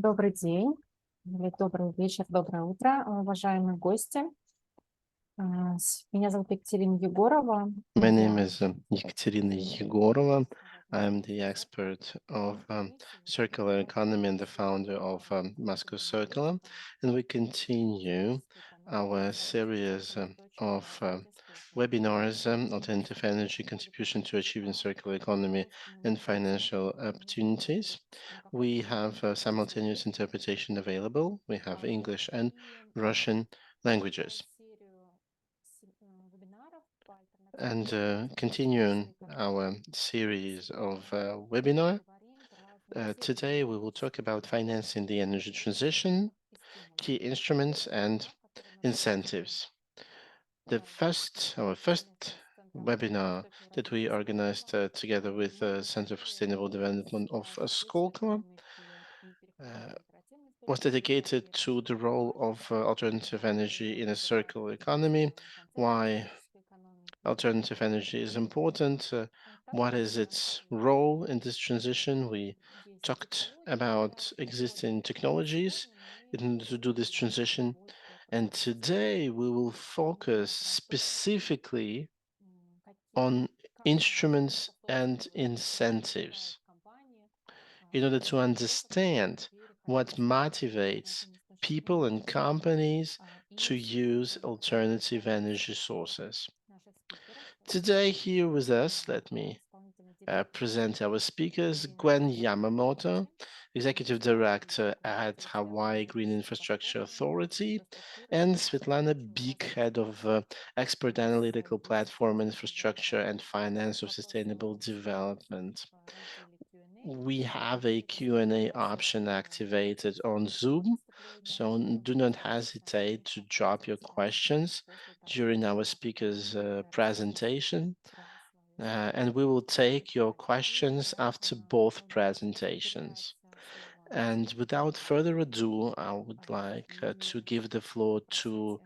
Добрый день, или добрый вечер, доброе утро, уважаемые гости. Меня зовут Екатерина Егорова. My name is Yekaterina Yegorova. I'm the expert of circular economy and the founder of Moscow Circular. And we continue our series of webinars, Alternative Energy Contribution to Achieving Circular Economy and Financial Opportunities. We have simultaneous interpretation available. We have English and Russian languages. And continuing our series of webinar, today we will talk about financing the energy transition, key instruments and incentives. Our first webinar that we organized together with the Center for Sustainable Development of SKOLKOVO was dedicated to the role of alternative energy in a circular economy, why alternative energy is important, what is its role in this transition. We talked about existing technologies in order to do this transition, and today we will focus specifically on instruments and incentives in order to understand what motivates people and companies to use alternative energy sources. Today, here with us, let me present our speakers. Gwen Yamamoto, Executive Director at Hawaii Green Infrastructure Authority, and Svetlana Bik, Head of Expert-Analytical Platform Infrastructure and Finance of Sustainable Development. We have a Q&A option activated on Zoom, so do not hesitate to drop your questions during our speaker's presentation, and we will take your questions after both presentations. And without further ado, I would like to give the floor to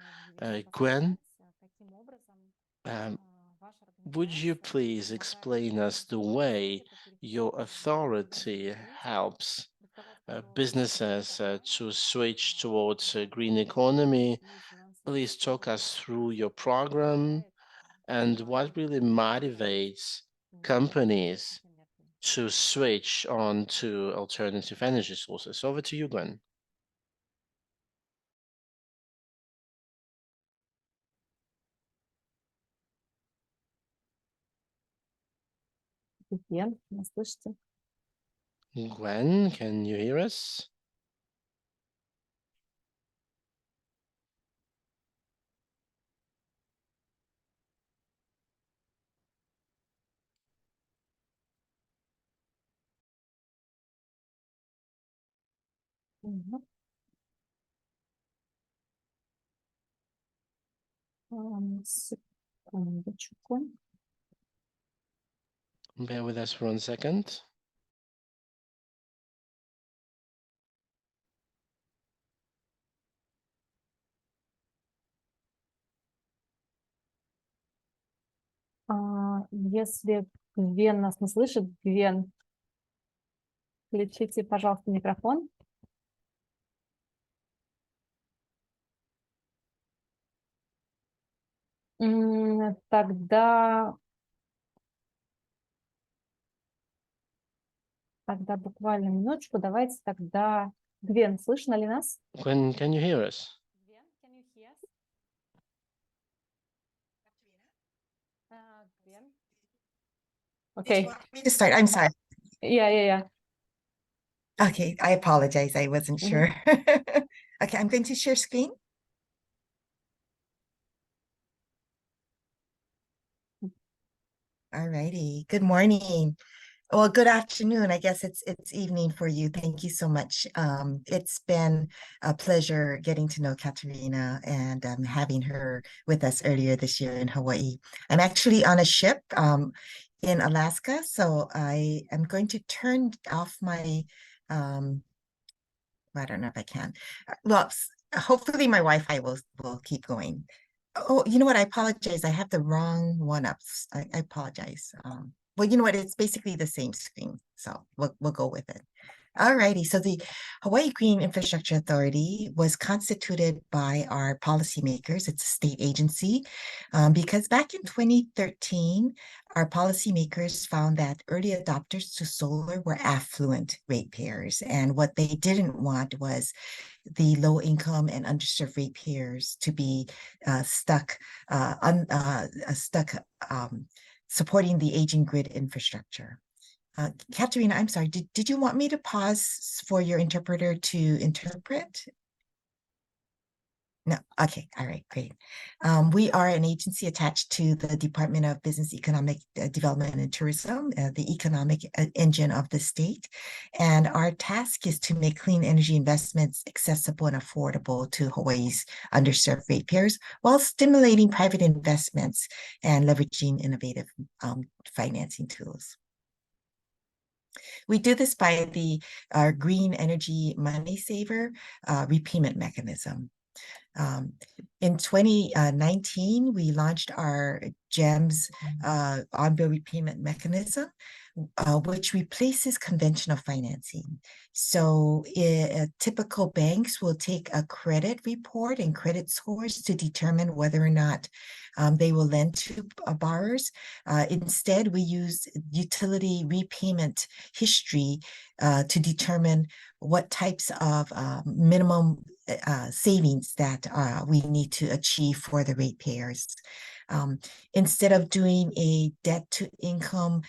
Gwen. Would you please explain us the way your authority helps businesses to switch towards a green economy? Please talk us through your program and what really motivates companies to switch on to alternative energy sources. Over to you, Gwen. Gwen, can you hear us? Секундочку. Bear with us for 1 second. Если Гвен нас не слышит, Гвен, включите, пожалуйста, микрофон. Тогда буквально минуточку, давайте тогда... Гвен, слышно ли нас? Gwen, can you hear us? Gwen, can you hear us? Gwen? Okay. Did you want me to start? I'm sorry. Yeah. Okay, I apologize. I wasn't sure. Okay, I'm going to share screen. All righty. Good morning. Well, good afternoon. I guess it's evening for you. Thank you so much. It's been a pleasure getting to know Katerina and having her with us earlier this year in Hawaii. I'm actually on a ship in Alaska, so I am going to turn off my I don't know if I can. Well, hopefully my Wi-Fi will keep going. Oh, you know what? I apologize. I have the wrong one up. I apologize. Well, you know what? It's basically the same screen, so we'll go with it. Alrighty, so the Hawaii Green Infrastructure Authority was constituted by our policymakers. It's a state agency because back in 2013, our policymakers found that early adopters to solar were affluent ratepayers. And what they didn't want was the low income and underserved ratepayers to be stuck supporting the aging grid infrastructure. Katerina, I'm sorry, did you want me to pause for your interpreter to interpret? No, okay, all right, great. We are an agency attached to the Department of Business, Economic Development and Tourism, the economic engine of the state. And our task is to make clean energy investments accessible and affordable to Hawaii's underserved ratepayers while stimulating private investments and leveraging innovative financing tools. We do this by our Green Energy Money Saver repayment mechanism. In 2019, we launched our GEMS on-bill repayment mechanism, which replaces conventional financing. So typical banks will take a credit report and credit scores to determine whether or not they will lend to borrowers. Instead, we use utility repayment history to determine what types of minimum savings that we need to achieve for the ratepayers. Instead of doing a debt to income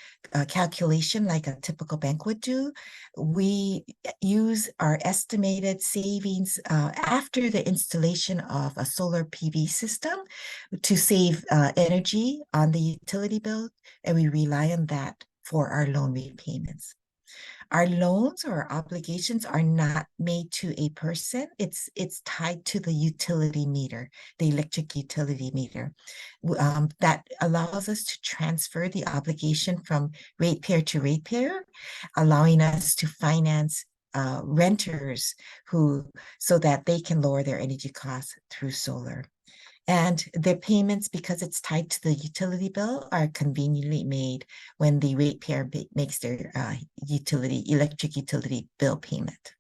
calculation like a typical bank would do, we use our estimated savings after the installation of a solar PV system to save energy on the utility bill, and we rely on that for our loan repayments. Our loans or obligations are not made to a person. It's tied to the utility meter, the electric utility meter. That allows us to transfer the obligation from ratepayer to ratepayer, allowing us to finance renters so that they can lower their energy costs through solar. And their payments, because it's tied to the utility bill, are conveniently made when the ratepayer makes their electric utility bill payment.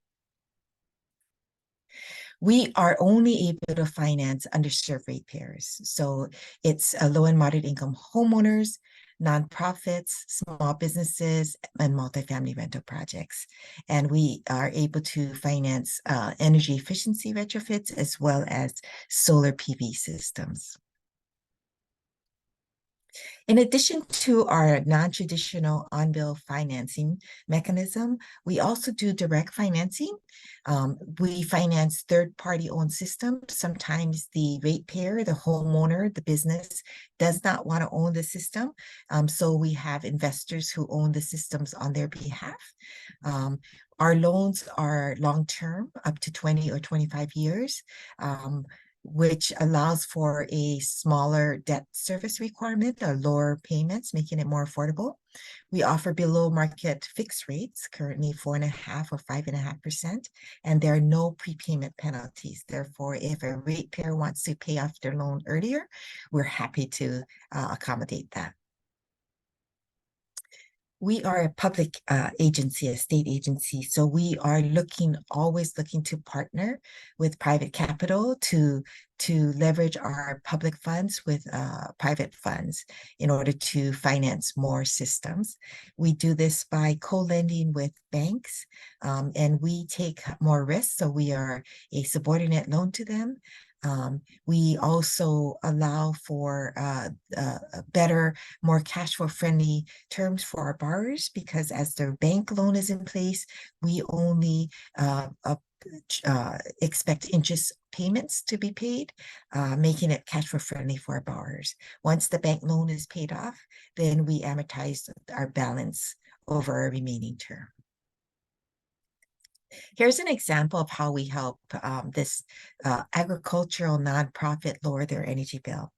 We are only able to finance underserved ratepayers. So it's low and moderate income homeowners, nonprofits, small businesses, and multifamily rental projects. And we are able to finance energy efficiency retrofits as well as solar PV systems. In addition to our non-traditional on-bill financing mechanism, we also do direct financing. We finance third-party owned systems. Sometimes the ratepayer, the homeowner, the business does not want to own the system. So we have investors who own the systems on their behalf. Our loans are long-term, up to 20 or 25 years. Which allows for a smaller debt service requirement or lower payments, making it more affordable. We offer below market fixed rates, currently 4.5% or 5.5%, and there are no prepayment penalties. Therefore, if a ratepayer wants to pay off their loan earlier, we're happy to accommodate that. We are a public agency, a state agency, so we are always looking to partner with private capital to leverage our public funds with private funds in order to finance more systems. We do this by co-lending with banks, and we take more risks, so we are a subordinate loan to them. We also allow for better, more cash flow friendly terms for our borrowers, because as their bank loan is in place, we only expect interest payments to be paid, making it cash flow friendly for our borrowers. Once the bank loan is paid off, then we amortize our balance over a remaining term. Here's an example of how we help this agricultural nonprofit lower their energy bill.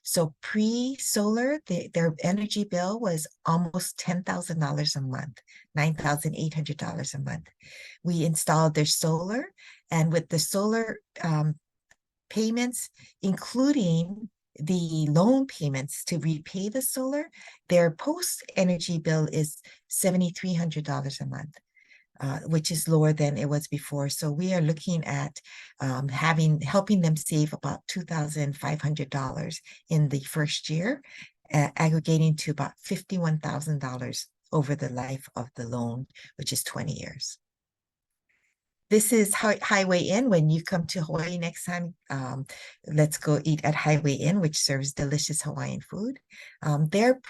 So pre-solar, their energy bill was almost $10,000 a month, $9,800 a month. We installed their solar, and with the solar payments, including the loan payments to repay the solar, their post-energy bill is $7,300 a month. which is lower than it was before. So we are looking at helping them save about $2,500 in the first year, aggregating to about $51,000 over the life of the loan, which is 20 years. This is Highway Inn. When you come to Hawaii next time, let's go eat at Highway Inn, which serves delicious Hawaiian food. Their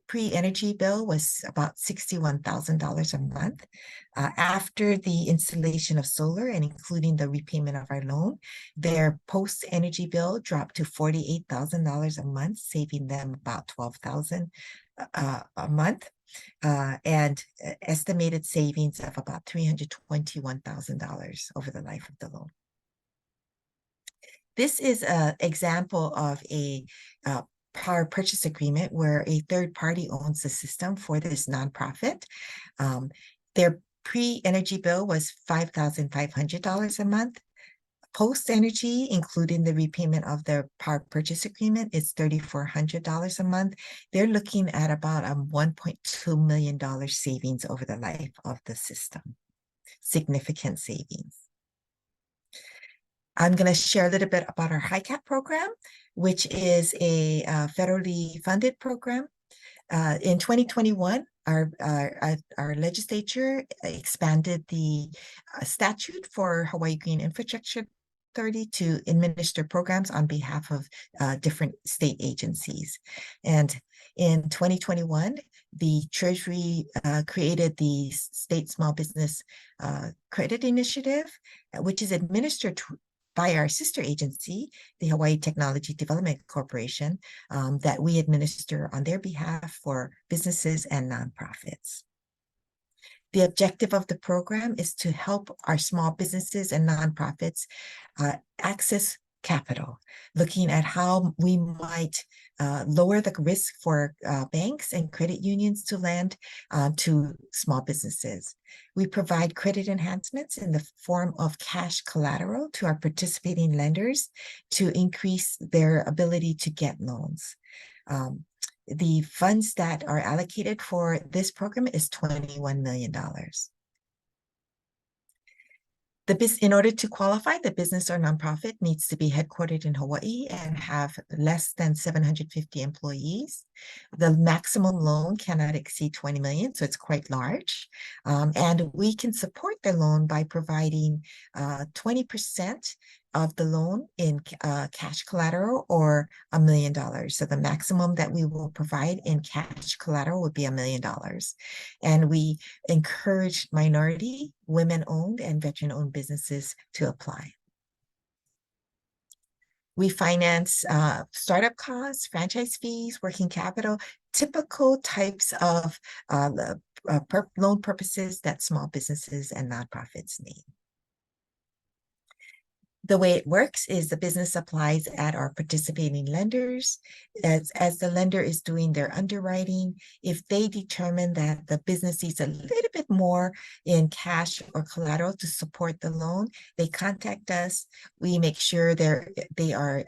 pre-energy bill was about $61,000 a month. After the installation of solar and including the repayment of our loan, their post-energy bill dropped to $48,000 a month, saving them about $12,000 a month. And estimated savings of about $321,000 over the life of the loan. This is an example of a power purchase agreement where a third party owns the system for this nonprofit. Their pre-energy bill was $5,500 a month. Post-energy, including the repayment of their power purchase agreement, is $3,400 a month. They're looking at about a $1.2 million savings over the life of the system. Significant savings. I'm going to share a little bit about our HICAP program, which is a federally funded program. In 2021, our legislature expanded the statute for Hawaii Green Infrastructure Authority to administer programs on behalf of different state agencies. And in 2021, the Treasury created the State Small Business Credit Initiative, which is administered by our sister agency, the Hawaii Technology Development Corporation, that we administer on their behalf for businesses and nonprofits. The objective of the program is to help our small businesses and nonprofits access capital, looking at how we might lower the risk for banks and credit unions to lend to small businesses. We provide credit enhancements in the form of cash collateral to our participating lenders to increase their ability to get loans. The funds that are allocated for this program is $21 million. In order to qualify, the business or nonprofit needs to be headquartered in Hawaii and have less than 750 employees. The maximum loan cannot exceed 20 million, so it's quite large. And we can support the loan by providing 20% of the loan in cash collateral or $1 million. So the maximum that we will provide in cash collateral would be $1 million. And we encourage minority, women-owned, and veteran-owned businesses to apply. We finance startup costs, franchise fees, working capital, typical types of loan purposes that small businesses and nonprofits need. The way it works is the business applies at our participating lenders. As the lender is doing their underwriting, if they determine that the business needs a little bit more in cash or collateral to support the loan, they contact us. We make sure they are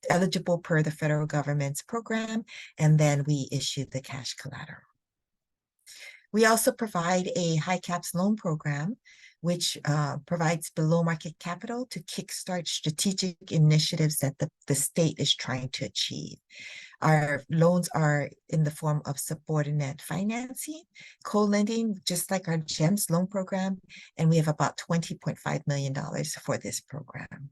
eligible per the federal government's program, and then we issue the cash collateral. We also provide a HICAPS loan program, which provides below market capital to kickstart strategic initiatives that the state is trying to achieve. Our loans are in the form of subordinate financing, co-lending, just like our GEMS loan program, and we have about $20.5 million for this program.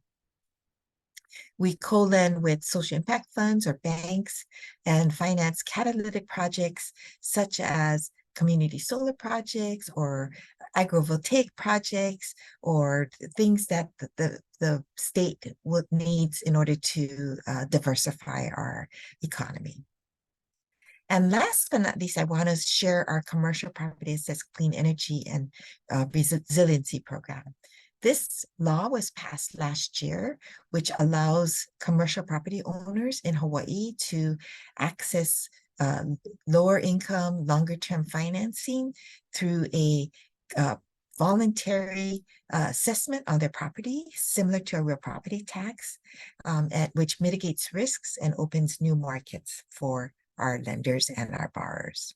We co-lend with social impact funds or banks and finance catalytic projects such as community solar projects or agrivoltaic projects or things that the state needs in order to diversify our economy. And last but not least, I want to share our commercial property assets clean energy and resiliency program. This law was passed last year, which allows commercial property owners in Hawaii to access lower income, longer term financing through a voluntary assessment on their property, similar to a real property tax, which mitigates risks and opens new markets for our lenders and our borrowers.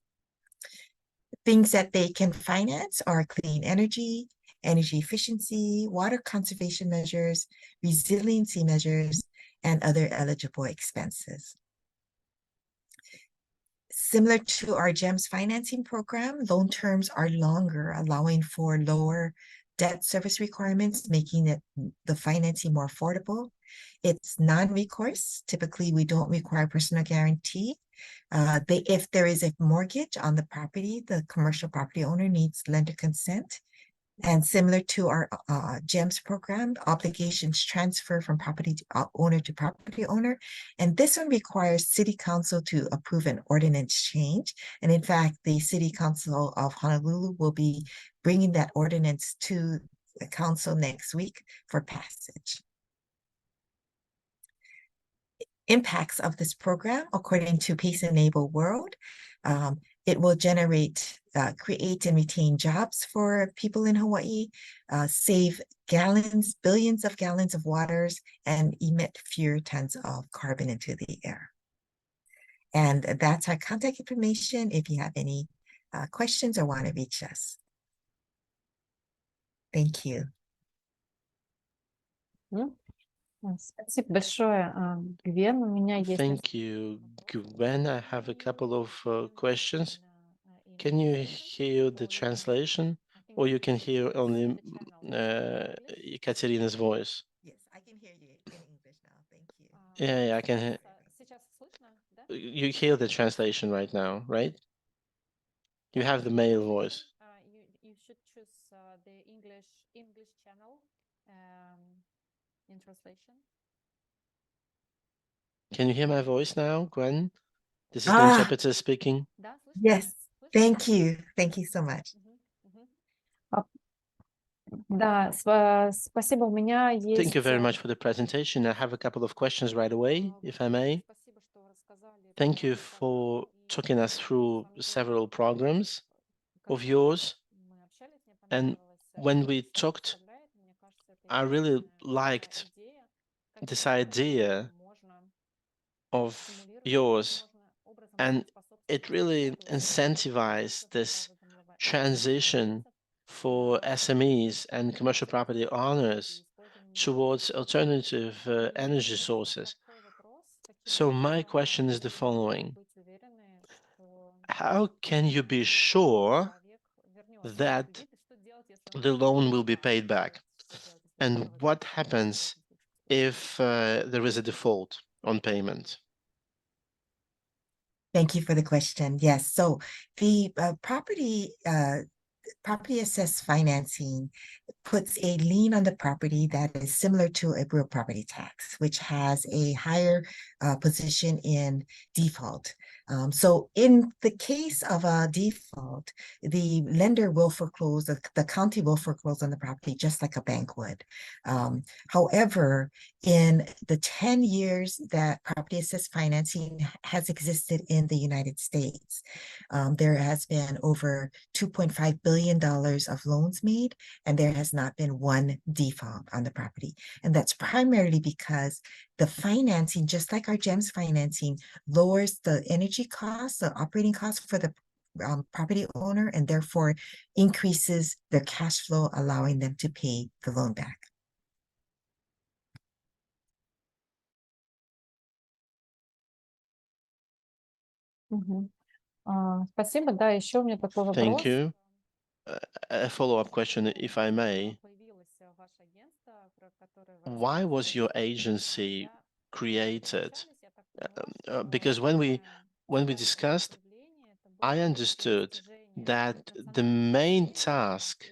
Things that they can finance are clean energy, energy efficiency, water conservation measures, resiliency measures, and other eligible expenses. Similar to our GEMS financing program, loan terms are longer, allowing for lower debt service requirements, making it the financing more affordable. It's non-recourse. Typically, we don't require personal guarantee. If there is a mortgage on the property, the commercial property owner needs lender consent. And similar to our GEMS program, obligations transfer from property owner to property owner. And this one requires City Council to approve an ordinance change. And in fact, the City Council of Honolulu will be bringing that ordinance to the council next week for passage. Impacts of this program, according to Pace Enable World, it will generate, create and retain jobs for people in Hawaii, save billions of gallons of waters, and emit fewer tons of carbon into the air. And that's our contact information if you have any questions or want to reach us. Thank you. Спасибо большое, Гвен. У меня есть... Thank you, Gwen. I have a couple of questions. Can you hear the translation, or you can hear only Katerina's voice? Yes, I can hear you in English now. Thank you. Yeah, I can hear. You hear the translation right now, right? You have the male voice. You should choose the English channel in translation. Can you hear my voice now, Gwen? This is the interpreter speaking. Yes, thank you. Thank you so much. Да, спасибо. У меня есть... Thank you very much for the presentation. I have a couple of questions right away, if I may. Thank you for talking us through several programs of yours. And when we talked, I really liked this idea of yours, and it really incentivized this transition for SMEs and commercial property owners towards alternative energy sources. So my question is the following: how can you be sure that the loan will be paid back? And what happens if there is a default on payment? Thank you for the question. Yes, so the property assessed financing puts a lien on the property that is similar to a real property tax, which has a higher position in default. So in the case of a default, the lender will foreclose, the county will foreclose on the property just like a bank would. However, in the 10 years that property assessed financing has existed in the United States, there has been over $2.5 billion of loans made, and there has not been one default on the property. And that's primarily because the financing, just like our GEMS financing, lowers the energy costs, the operating costs for the property owner, and therefore increases their cash flow, allowing them to pay the loan back. Спасибо. Да, еще у меня такой вопрос. Thank you. A follow-up question, if I may. Why was your agency created? Because when we discussed, I understood that the main task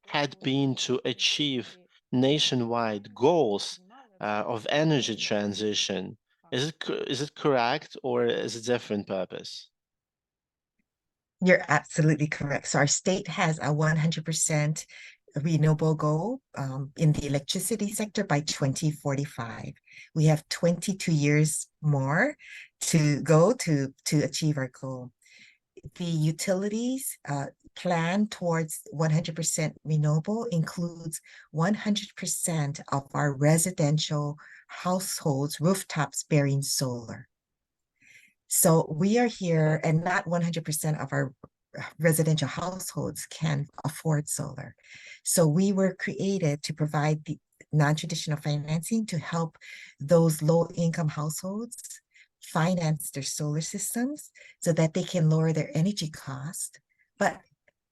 had been to achieve nationwide goals of energy transition. Is it correct, or is it a different purpose? You're absolutely correct. So our state has a 100% renewable goal in the electricity sector by 2045. We have 22 years more to go to achieve our goal. The utilities plan towards 100% renewable includes 100% of our residential households, rooftops bearing solar. So we are here, and not 100% of our residential households can afford solar. So we were created to provide the non-traditional financing to help those low-income households finance their solar systems so that they can lower their energy cost, but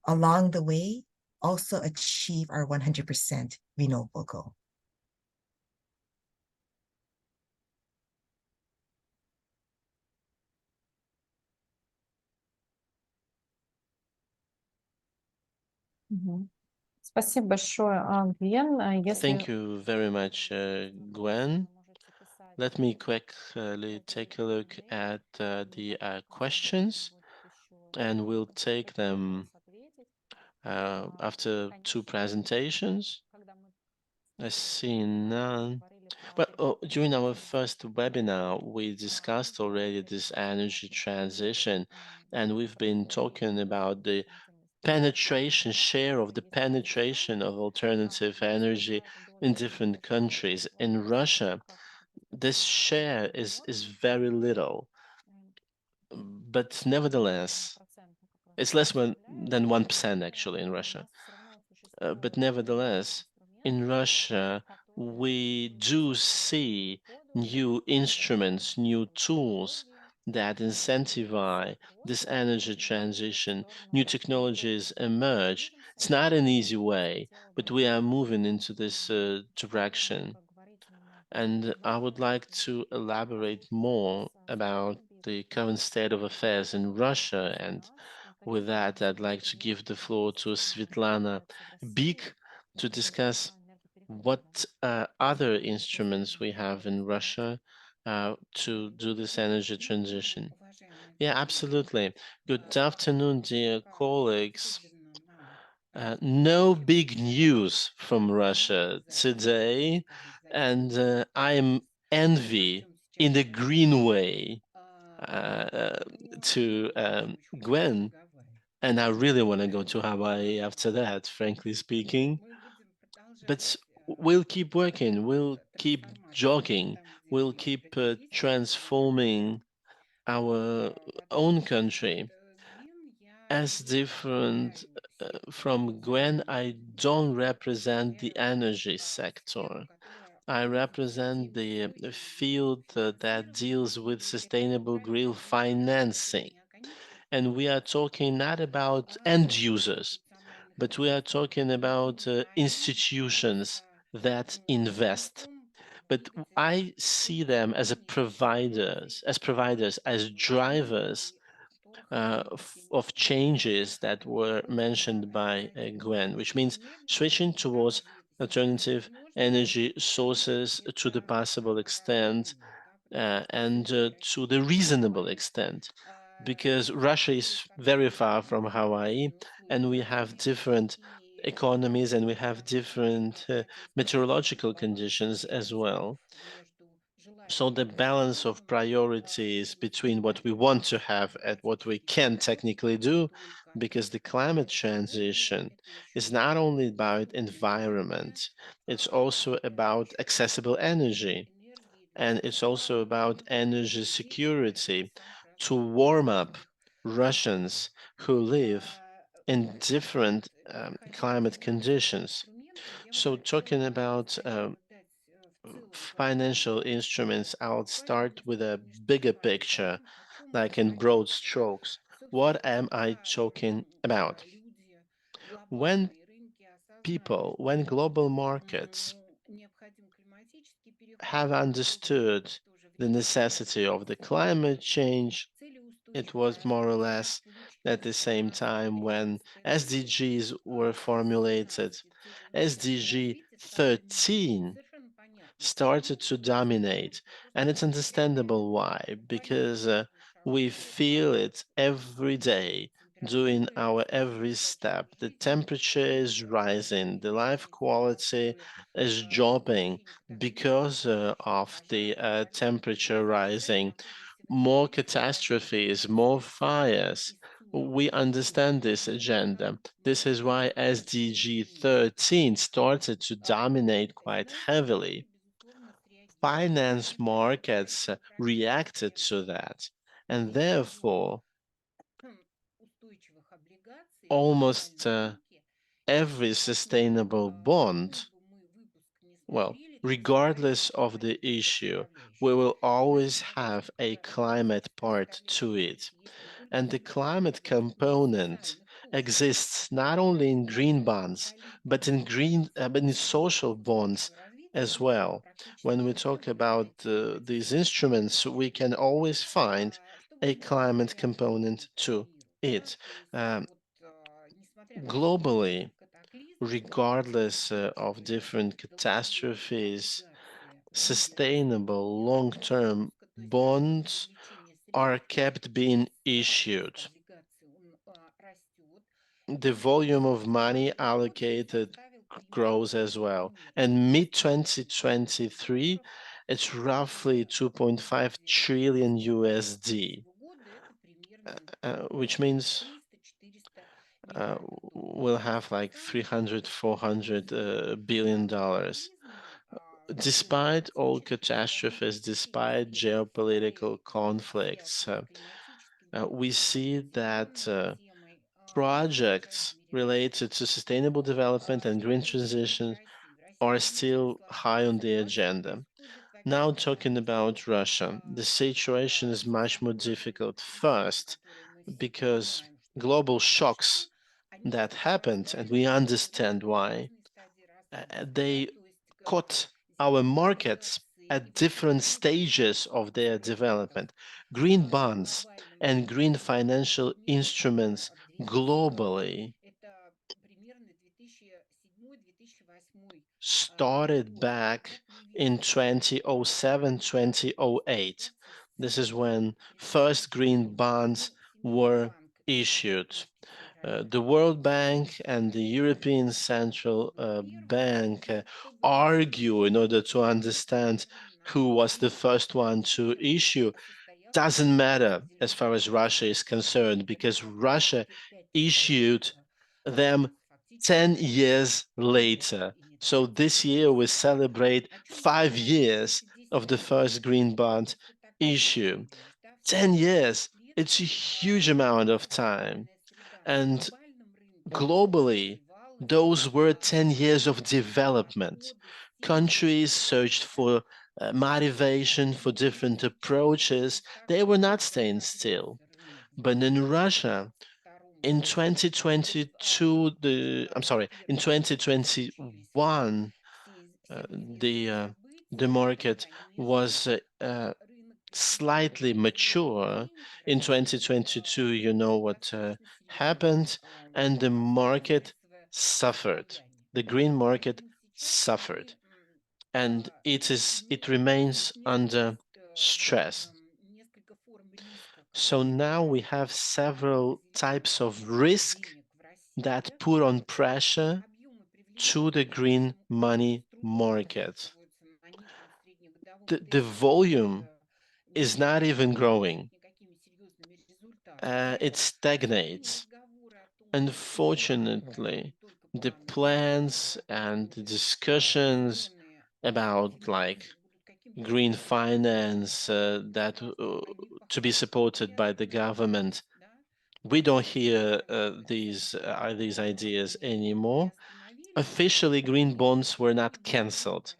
along the way, also achieve our 100% renewable goal. Спасибо большое, Гвен. Thank you very much, Gwen. Let me quickly take a look at the questions, and we'll take them after two presentations. I see none. But during our first webinar, we discussed already this energy transition, and we've been talking about the share of the penetration of alternative energy in different countries. In Russia, this share is very little, but nevertheless, it's less than 1% actually in Russia. But nevertheless, in Russia, we do see new instruments, new tools that incentivize this energy transition. New technologies emerge. It's not an easy way, but we are moving into this direction. And I would like to elaborate more about the current state of affairs in Russia. And with that, I'd like to give the floor to Svetlana Bik to discuss what other instruments we have in Russia to do this energy transition. Yeah, absolutely. Good afternoon, dear colleagues. No big news from Russia today, and I'm envy in the green way to Gwen, and I really want to go to Hawaii after that, frankly speaking. But we'll keep working, we'll keep jogging, we'll keep transforming our own country. As different from Gwen, I don't represent the energy sector. I represent the field that deals with sustainable green financing. And we are talking not about end users, but we are talking about institutions that invest. But I see them as providers, as drivers of changes that were mentioned by Gwen, which means switching towards alternative energy sources to the possible extent and to the reasonable extent, because Russia is very far from Hawaii, and we have different economies and we have different meteorological conditions as well. So the balance of priorities between what we want to have and what we can technically do, because the climate transition is not only about environment, it's also about accessible energy, and it's also about energy security to warm up Russians who live in different climate conditions. So talking about financial instruments, I'll start with a bigger picture, like in broad strokes. What am I talking about? When when global markets have understood the necessity of the climate change, it was more or less at the same time when SDGs were formulated. SDG 13 started to dominate, and it's understandable why, because we feel it every day, doing our every step. The temperature is rising, the life quality is dropping because of the temperature rising. More catastrophes, more fires. We understand this agenda. This is why SDG 13 started to dominate quite heavily. Finance markets reacted to that, and therefore almost every sustainable bond, well, regardless of the issue, we will always have a climate part to it. And the climate component exists not only in green bonds, but in social bonds as well. When we talk about these instruments, we can always find a climate component to it. Globally, regardless of different catastrophes, sustainable long-term bonds are kept being issued. The volume of money allocated grows as well. And mid-2023, it's roughly 2.5 trillion USD, which means we'll have like 300, 400 billion dollars. Despite all catastrophes, despite geopolitical conflicts, we see that projects related to sustainable development and green transition are still high on the agenda. Now talking about Russia, the situation is much more difficult. First, because global shocks that happened, and we understand why, they caught our markets at different stages of their development. Green bonds and green financial instruments globally started back in 2007, 2008. This is when first green bonds were issued. The World Bank and the European Central Bank argue in order to understand who was the first one to issue. Doesn't matter as far as Russia is concerned, because Russia issued them 10 years later. So this year we celebrate 5 years of the first green bond issue. 10 years, it's a huge amount of time. And globally, those were 10 years of development. Countries searched for motivation, for different approaches. They were not staying still. But in Russia, in 2022, in 2021, the market was slightly mature. In 2022, you know what happened, and the market suffered. The green market suffered, and it remains under stress. So now we have several types of risk that put on pressure to the green money market. The volume is not even growing. It stagnates. Unfortunately, the plans and the discussions about like green finance that to be supported by the government, we don't hear these ideas anymore. Officially, green bonds were not cancelled.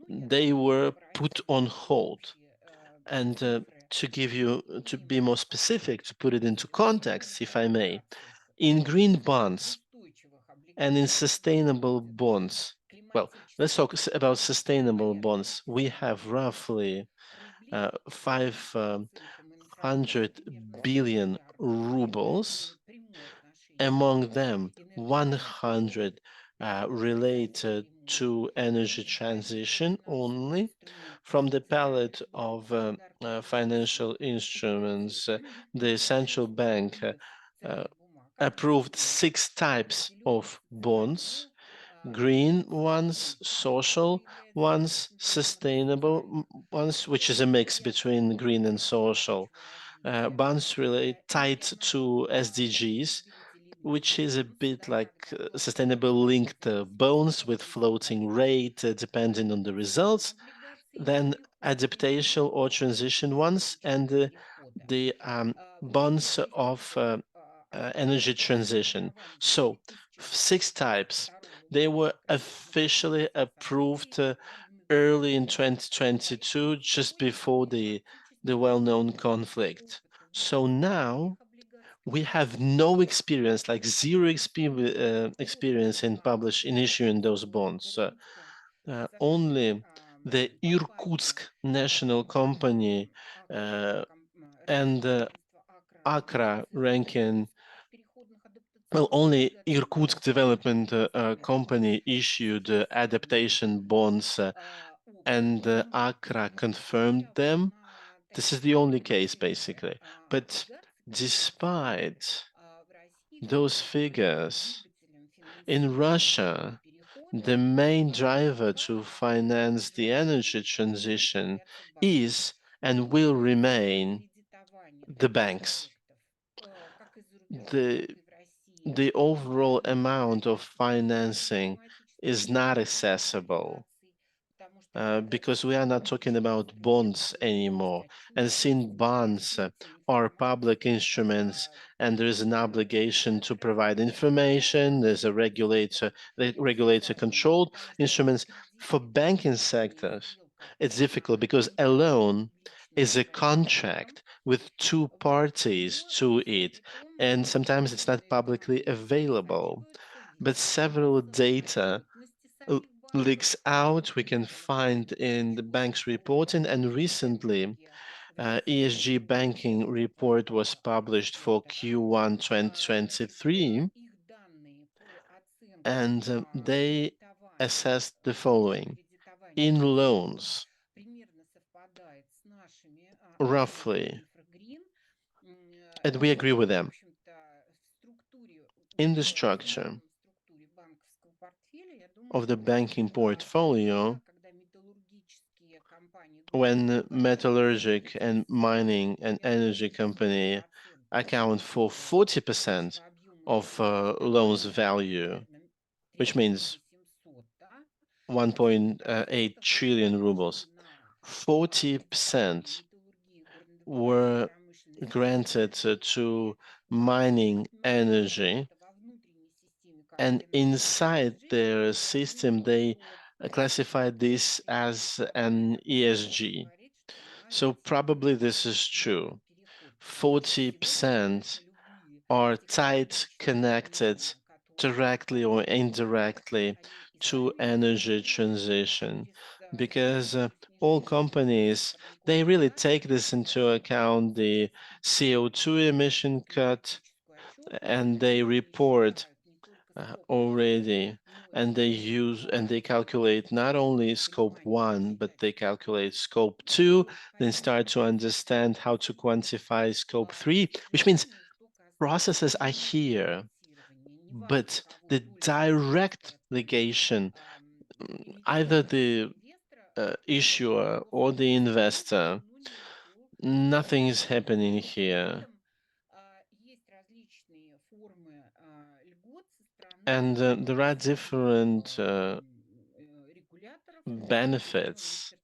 They were put on hold. And to be more specific, to put it into context, if I may, in green bonds and in sustainable bonds, well, let's talk about sustainable bonds. We have roughly 500 billion rubles. Among them, 100 related to energy transition only. From the palette of financial instruments, the central bank approved 6 types of bonds: green ones, social ones, sustainable ones, which is a mix between green and social. Bonds tied to SDGs, which is a bit like sustainable linked bonds with floating rate depending on the results, then adaptation or transition ones, and the bonds of energy transition. So 6 types, they were officially approved early in 2022, just before the well-known conflict. So now we have no experience, like zero experience in issuing those bonds. Only the Irkutsk National Company and Accra ranking, well, only Irkutsk Development Company issued adaptation bonds, and Accra confirmed them. This is the only case, basically. But despite those figures, in Russia, the main driver to finance the energy transition is and will remain the banks. The overall amount of financing is not accessible because we are not talking about bonds anymore. And since bonds are public instruments and there is an obligation to provide information, there's a regulator controlled instruments. For banking sectors, it's difficult because a loan is a contract with 2 parties to it, and sometimes it's not publicly available. But several data leaks out, we can find in the bank's reporting, and recently ESG banking report was published for Q1 2023, and they assessed the following. In loans, roughly, and we agree with them, in the structure of the banking portfolio, when metallurgic and mining and energy company account for 40% of loans value, which means 1.8 trillion rubles, 40% were granted to mining energy, and inside their system they classified this as an ESG. So probably this is true. 40% are tight connected directly or indirectly to energy transition, because all companies, they really take this into account, the CO2 emission cut, and they report already, and they calculate not only scope 1, but they calculate scope 2, then start to understand how to quantify scope 3, which means processes are here, but the direct ligation, either the issuer or the investor, nothing is happening here. And there are different benefits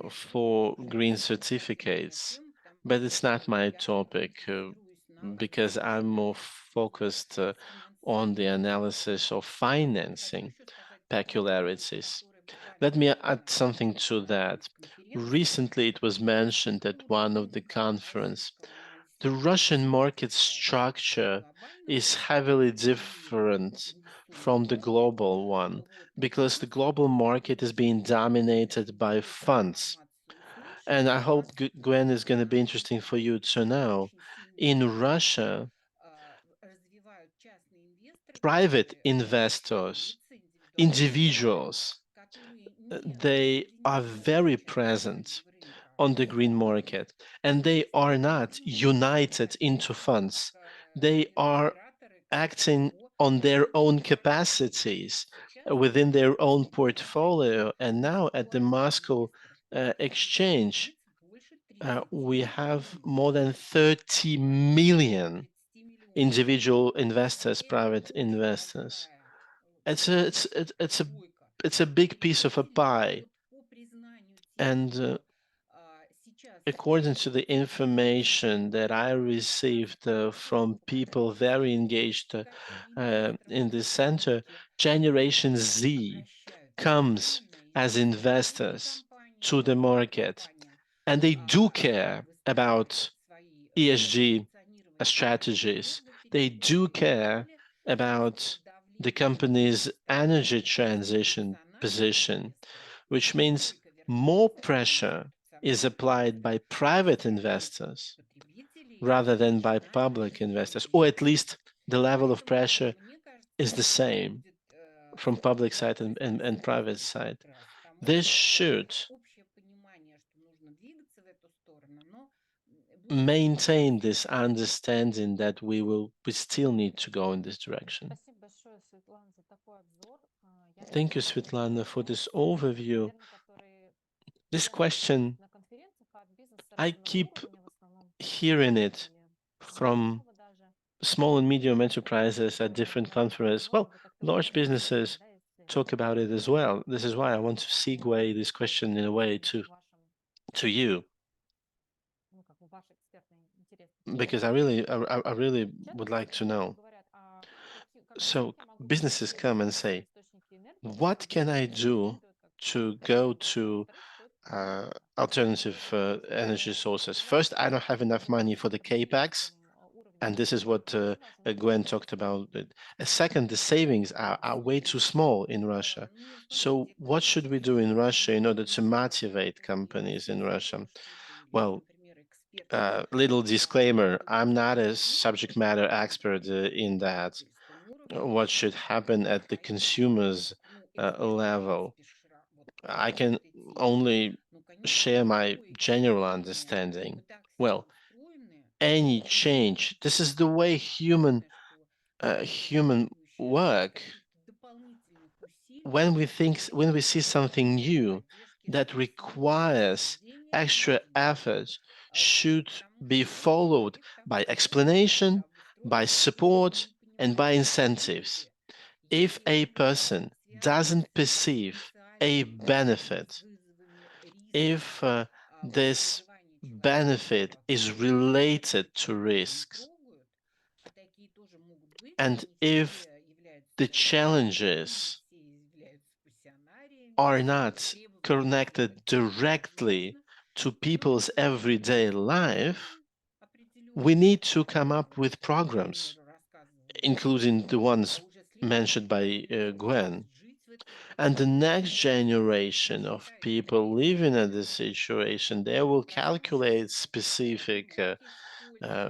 for green certificates, but it's not my topic because I'm more focused on the analysis of financing peculiarities. Let me add something to that. Recently, it was mentioned at one of the conference, the Russian market structure is heavily different from the global one because the global market is being dominated by funds. And I hope, Gwen, is going to be interesting for you to know. In Russia, private investors, individuals, they are very present on the green market, and they are not united into funds. They are acting on their own capacities within their own portfolio. And now at the Moscow exchange, we have more than 30 million individual investors, private investors. It's a big piece of a pie, and according to the information that I received from people very engaged in this center, Generation Z comes as investors to the market, and they do care about ESG strategies. They do care about the company's energy transition position, which means more pressure is applied by private investors rather than by public investors, or at least the level of pressure is the same from public side and private side. This should maintain this understanding that we still need to go in this direction. Thank you, Svetlana, for this overview. This question, I keep hearing it from small and medium enterprises at different conferences. Well, large businesses talk about it as well. This is why I want to segue this question in a way to you, because I really would like to know. So businesses come and say, what can I do to go to alternative energy sources? First, I don't have enough money for the capex, and this is what Gwen talked about. Second, the savings are way too small in Russia. So what should we do in Russia in order to motivate companies in Russia? Well, little disclaimer, I'm not a subject matter expert in that. What should happen at the consumer's level? I can only share my general understanding. Well, any change, this is the way human work. When we see something new that requires extra effort, should be followed by explanation, by support, and by incentives. If a person doesn't perceive a benefit, if this benefit is related to risks, and if the challenges are not connected directly to people's everyday life, we need to come up with programs, including the ones mentioned by Gwen. And the next generation of people living in this situation, they will calculate specific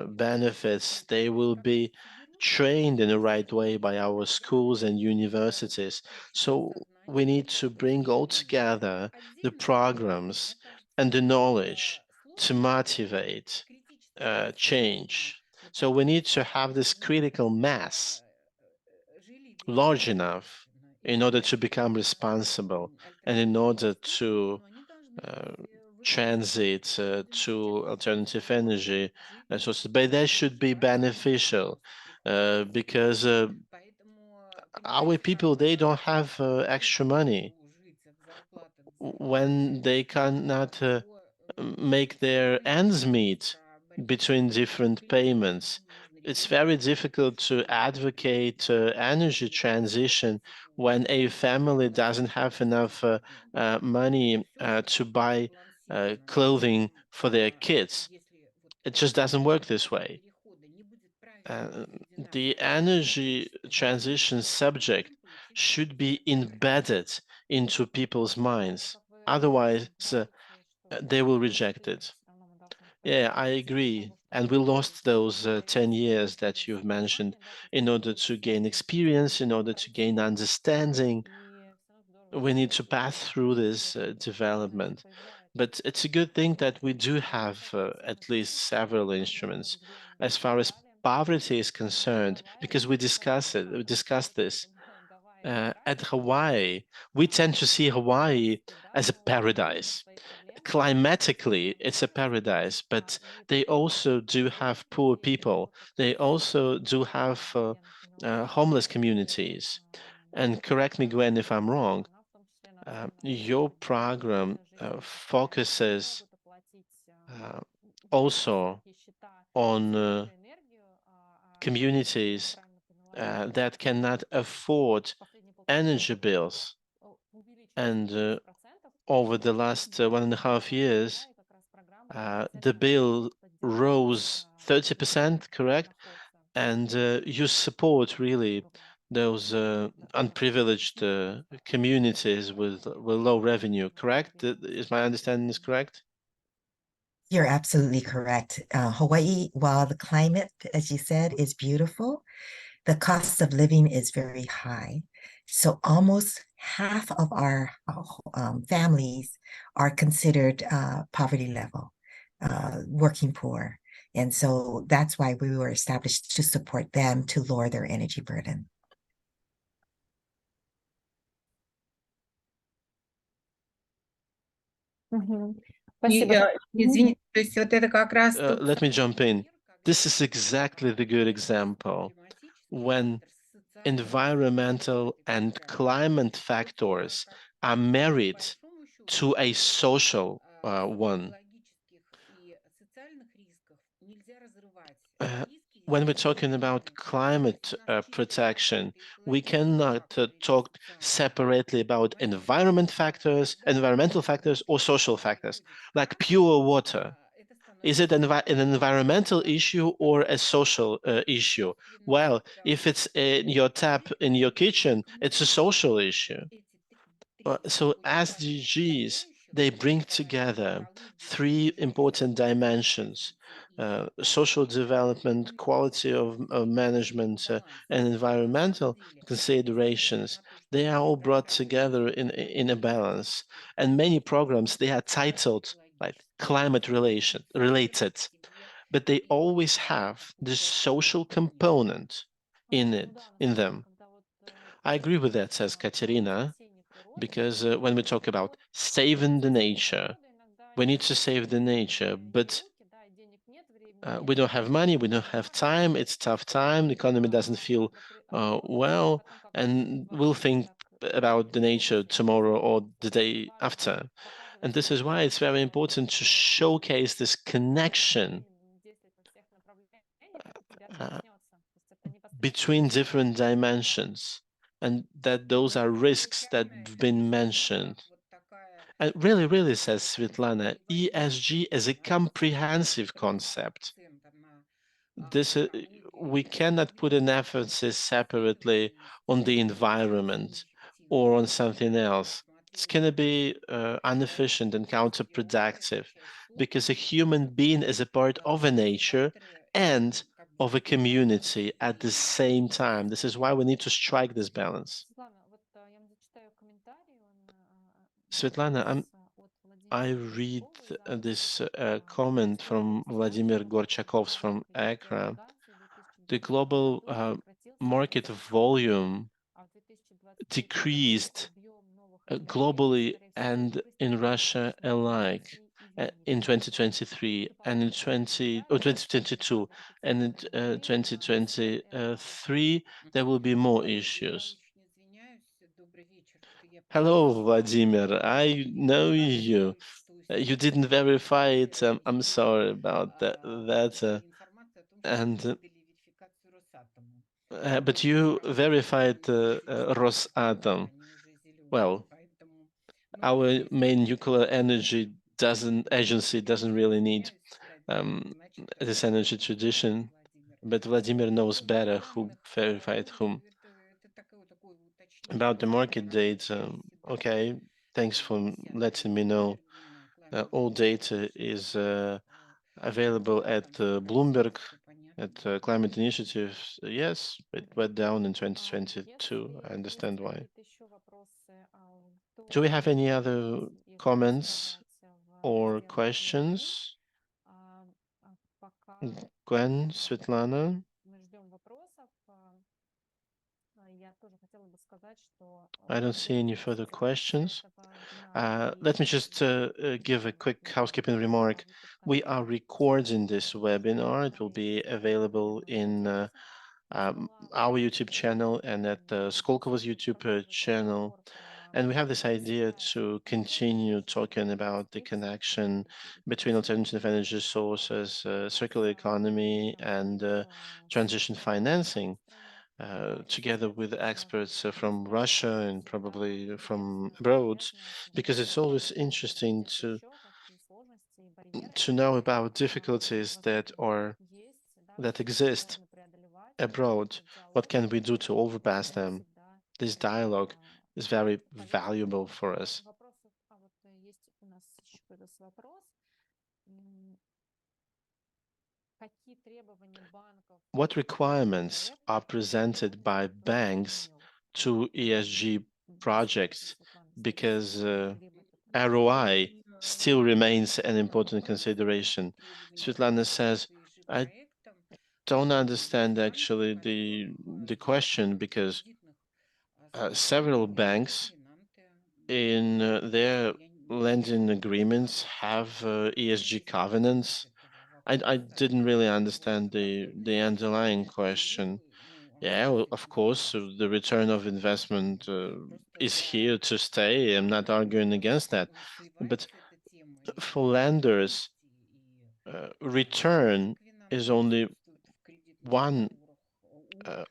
benefits. They will be trained in the right way by our schools and universities. So we need to bring all together the programs and the knowledge to motivate change. So we need to have this critical mass large enough in order to become responsible and in order to uh, transit to alternative energy sources, but that should be beneficial because our people, they don't have extra money when they cannot make their ends meet between different payments. It's very difficult to advocate energy transition when a family doesn't have enough money to buy clothing for their kids. It just doesn't work this way. The energy transition subject should be embedded into people's minds. Otherwise, they will reject it. Yeah, I agree. And we lost those 10 years that you've mentioned in order to gain experience, in order to gain understanding. We need to pass through this development. But it's a good thing that we do have at least several instruments. As far as poverty is concerned, because we discussed this at Hawaii, we tend to see Hawaii as a paradise. Climatically, it's a paradise, but they also do have poor people. They also do have homeless communities. And correct me, Gwen, if I'm wrong, your program focuses also on communities that cannot afford energy bills. And over the last 1.5 years, the bill rose 30%, correct? And you support really those unprivileged communities with low revenue, correct? Is my understanding is correct? You're absolutely correct. Hawaii, while the climate, as you said, is beautiful, the cost of living is very high. So almost half of our families are considered poverty level, working poor. And so that's why we were established to support them to lower their energy burden. Спасибо. Извините, то есть вот это как раз тот Let me jump in. This is exactly the good example when environmental and climate factors are married to a social one. When we're talking about climate protection, we cannot talk separately about environmental factors or social factors, like pure water. Is it an environmental issue or a social issue? Well, if it's in your tap in your kitchen, it's a social issue. So SDGs, they bring together three important dimensions: social development, quality of management, and environmental considerations. They are all brought together in a balance. And many programs, they are titled like climate related, but they always have this social component in them. I agree with that, says Katerina, because when we talk about saving the nature, we need to save the nature, but we don't have money, we don't have time, it's tough time, the economy doesn't feel well, and we'll think about the nature tomorrow or the day after. And this is why it's very important to showcase this connection between different dimensions, and that those are risks that have been mentioned. And really, says Svetlana, ESG is a comprehensive concept. This we cannot put an emphasis separately on the environment or on something else. It's going to be inefficient and counterproductive, because a human being is a part of a nature and of a community at the same time. This is why we need to strike this balance. Svetlana, I read this comment from Vladimir Gorchakovs from Accra. The global market volume decreased globally and in Russia alike in 2023 and in 2022, and in 2023 there will be more issues. Hello, Vladimir. I know you. You didn't verify it. I'm sorry about that. But you verified Rosatom. Well, our main nuclear energy agency doesn't really need this energy tradition, but Vladimir knows better who verified whom. About the market date, okay, thanks for letting me know. All data is available at Bloomberg, at Climate Initiative. Yes, it went down in 2022. I understand why. Do we have any other comments or questions? Gwen, Svetlana? I don't see any further questions. Let me just give a quick housekeeping remark. We are recording this webinar. It will be available in our YouTube channel and at Skolkovo's YouTube channel. And we have this idea to continue talking about the connection between alternative energy sources, circular economy, and transition financing, together with experts from Russia and probably from abroad, because it's always interesting to know about difficulties that exist abroad. What can we do to overpass them? This dialogue is very valuable for us. What requirements are presented by banks to ESG projects? Because ROI still remains an important consideration. Svetlana says, I don't understand actually the question, because several banks in their lending agreements have ESG covenants. I didn't really understand the underlying question. Yeah, well, of course, the return of investment is here to stay. I'm not arguing against that. But for lenders, return is only one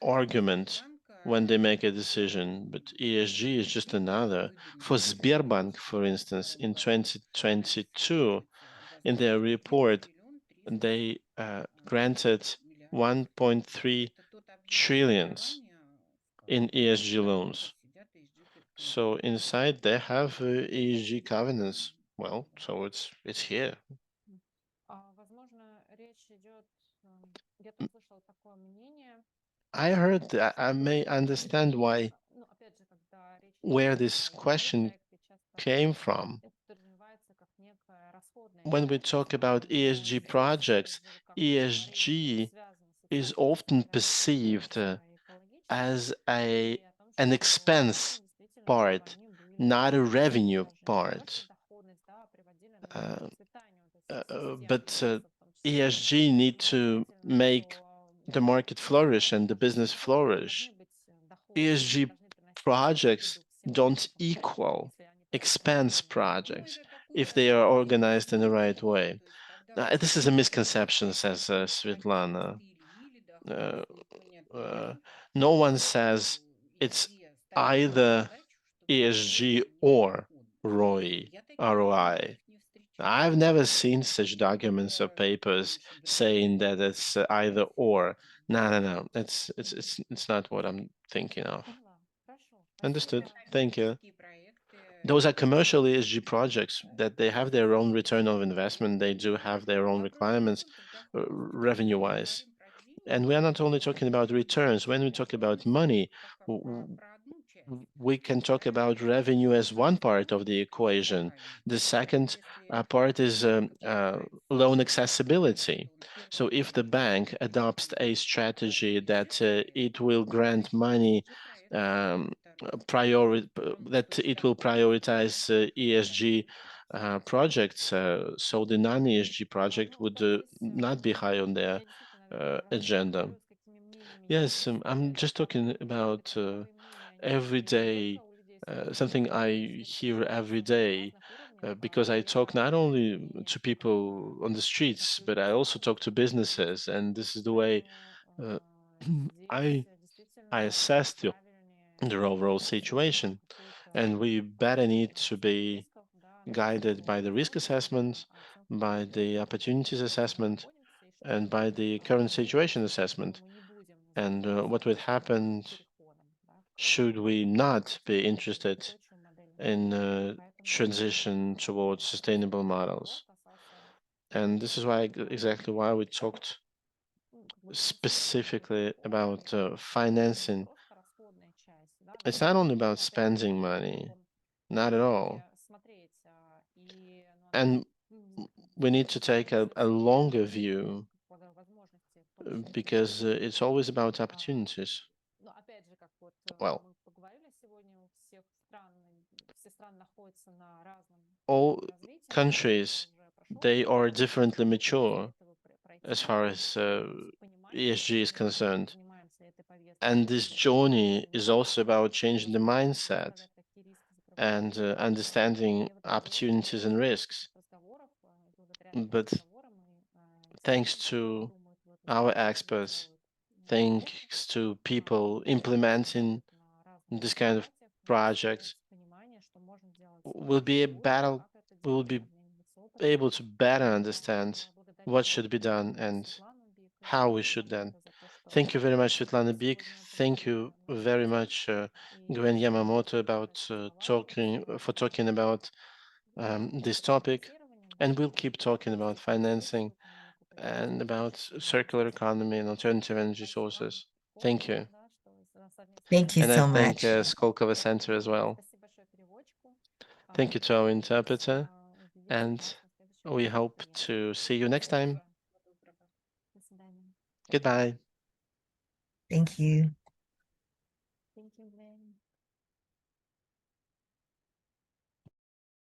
argument when they make a decision, but ESG is just another. For Sberbank, for instance, in 2022, in their report, they granted 1.3 trillions in ESG loans. So inside they have ESG covenants. Well, so it's here. I heard that. I may understand where this question came from. When we talk about ESG projects, ESG is often perceived as an expense part, not a revenue part. But ESG need to make the market flourish and the business flourish. ESG projects don't equal expense projects if they are organized in the right way. This is a misconception, says Svetlana. No one says it's either ESG or ROI. I've never seen such documents or papers saying that it's either or. No. It's not what I'm thinking of. Understood. Thank you. Those are commercial ESG projects that they have their own return of investment. They do have their own requirements revenue-wise. And we are not only talking about returns. When we talk about money, we can talk about revenue as one part of the equation. The second part is loan accessibility. So if the bank adopts a strategy that it will grant money that it will prioritize ESG projects, so the non-ESG project would not be high on their agenda. Yes, I'm just talking about every day, something I hear every day, because I talk not only to people on the streets, but I also talk to businesses, and this is the way I assess the overall situation. And we better need to be guided by the risk assessment, by the opportunities assessment, and by the current situation assessment. And what would happen should we not be interested in transition towards sustainable models. And this is why exactly why we talked specifically about financing. It's not only about spending money, not at all. And we need to take a longer view because it's always about opportunities. Well, all countries, they are differently mature as far as ESG is concerned. And this journey is also about changing the mindset. and understanding opportunities and risks. But thanks to our experts, thanks to people implementing this kind of projects, we'll be able to better understand what should be done and how we should then. Thank you very much, Svetlana Bik. Thank you very much, Gwen Yamamoto, for talking about this topic. And we'll keep talking about financing and about circular economy and alternative energy sources. Thank you. Thank you And I so thank much. Skolkovo Center as well. Thank you to our interpreter, and we hope to see you next time. Goodbye. Thank you.